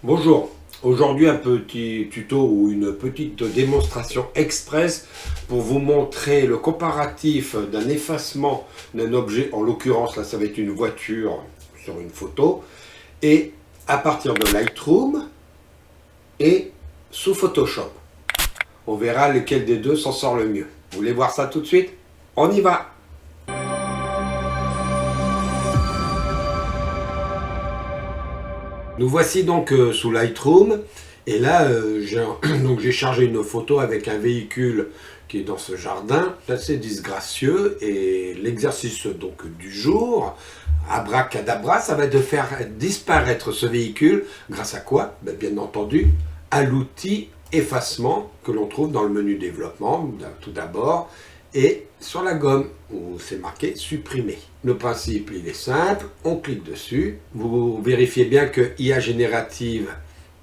Bonjour, aujourd'hui un petit tuto ou une petite démonstration express pour vous montrer le comparatif d'un effacement d'un objet, en l'occurrence là ça va être une voiture sur une photo, et à partir de Lightroom et sous Photoshop. On verra lequel des deux s'en sort le mieux. Vous voulez voir ça tout de suite? On y va! Nous voici donc sous Lightroom et là j'ai chargé une photo avec un véhicule qui est dans ce jardin assez disgracieux, et l'exercice donc du jour, abracadabra, ça va être de faire disparaître ce véhicule grâce à quoi? Bien entendu à l'outil effacement que l'on trouve dans le menu développement tout d'abord, et sur la gomme où c'est marqué supprimer. Le principe il est simple, on clique dessus, vous vérifiez bien que IA générative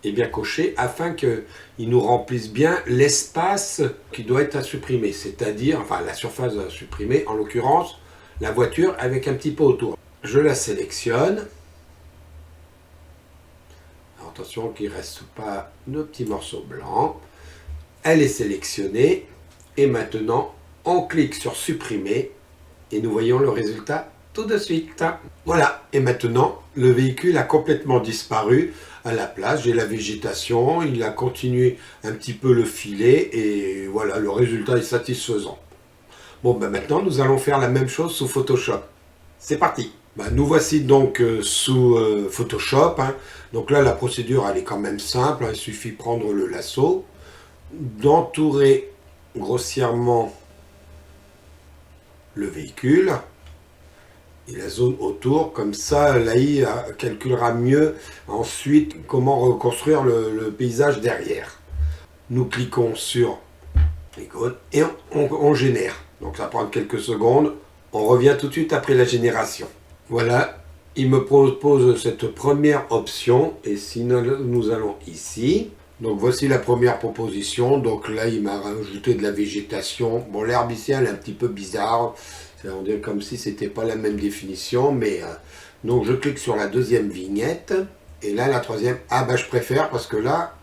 est bien coché afin qu'il nous remplisse bien l'espace qui doit être à supprimer, c'est-à-dire enfin la surface à supprimer, en l'occurrence la voiture avec un petit peu autour. Je la sélectionne. Alors, attention qu'il ne reste pas nos petits morceaux blancs. Elle est sélectionnée et maintenant on clique sur supprimer et nous voyons le résultat tout de suite. Voilà, et maintenant le véhicule a complètement disparu. À la place, j'ai la végétation, il a continué un petit peu le filet et voilà, le résultat est satisfaisant. Bon, maintenant nous allons faire la même chose sous Photoshop. C'est parti. Nous voici donc sous Photoshop. Donc là, la procédure elle est quand même simple. Il suffit de prendre le lasso, d'entourer grossièrement le véhicule et la zone autour, comme ça l'AI calculera mieux ensuite comment reconstruire le paysage derrière. Nous cliquons sur l'icône et on génère, donc ça prend quelques secondes, on revient tout de suite après la génération. Voilà, il me propose cette première option, et si nous allons ici, donc voici la première proposition. Donc là il m'a rajouté de la végétation. Bon, l'herbe ici elle est un petit peu bizarre, on dirait comme si c'était pas la même définition, mais donc je clique sur la deuxième vignette et là la troisième. Je préfère parce que là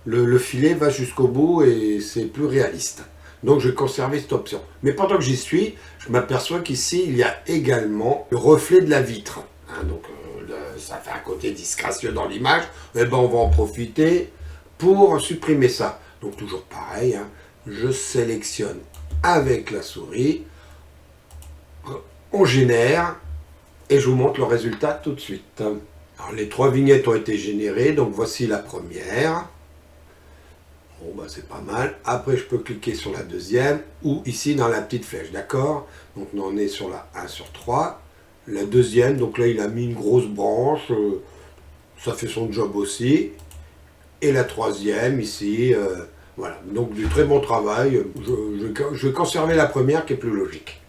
le filet va jusqu'au bout et c'est plus réaliste, donc je vais conserver cette option. Mais pendant que j'y suis, je m'aperçois qu'ici il y a également le reflet de la vitre, donc ça fait un côté disgracieux dans l'image. On va en profiter pour supprimer ça. Donc toujours pareil, je sélectionne avec la souris, on génère et je vous montre le résultat tout de suite. Alors les trois vignettes ont été générées, donc voici la première. Bon, c'est pas mal. Après je peux cliquer sur la deuxième ou ici dans la petite flèche, d'accord? Donc on est sur la 1 sur 3. La deuxième, donc là il a mis une grosse branche, ça fait son job aussi. Et la troisième ici, voilà, donc du très bon travail. Je vais conserver la première qui est plus logique.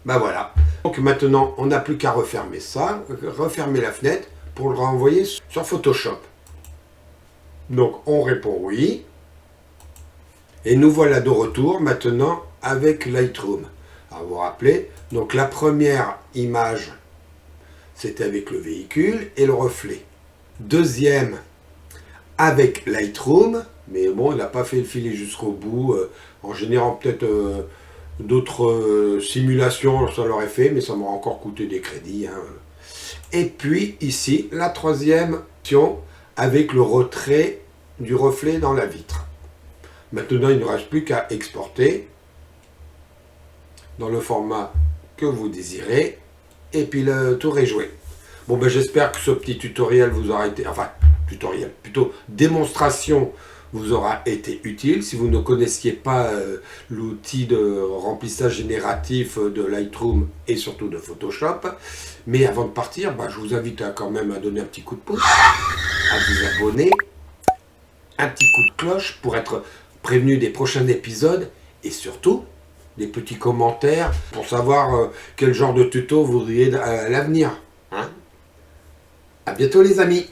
Voilà, donc maintenant on n'a plus qu'à refermer ça, refermer la fenêtre pour le renvoyer sur Photoshop. Donc on répond oui, et nous voilà de retour maintenant avec Lightroom. Alors vous vous rappelez, donc la première image c'était avec le véhicule et le reflet. Deuxième avec Lightroom, mais bon, il n'a pas fait le filet jusqu'au bout, en générant peut-être d'autres simulations, ça l'aurait fait, mais ça m'aurait encore coûté des crédits. Et puis ici, la troisième option, avec le retrait du reflet dans la vitre. Maintenant, il ne reste plus qu'à exporter dans le format que vous désirez, et puis le tour est joué. Bon, j'espère que ce petit tutoriel vous aura été, tutoriel, plutôt démonstration vous aura été utile. Si vous ne connaissiez pas l'outil de remplissage génératif de Lightroom et surtout de Photoshop, mais avant de partir, je vous invite quand même à donner un petit coup de pouce, à vous abonner, un petit coup de cloche pour être prévenu des prochains épisodes, et surtout des petits commentaires pour savoir quel genre de tuto vous voudriez à l'avenir. À bientôt les amis.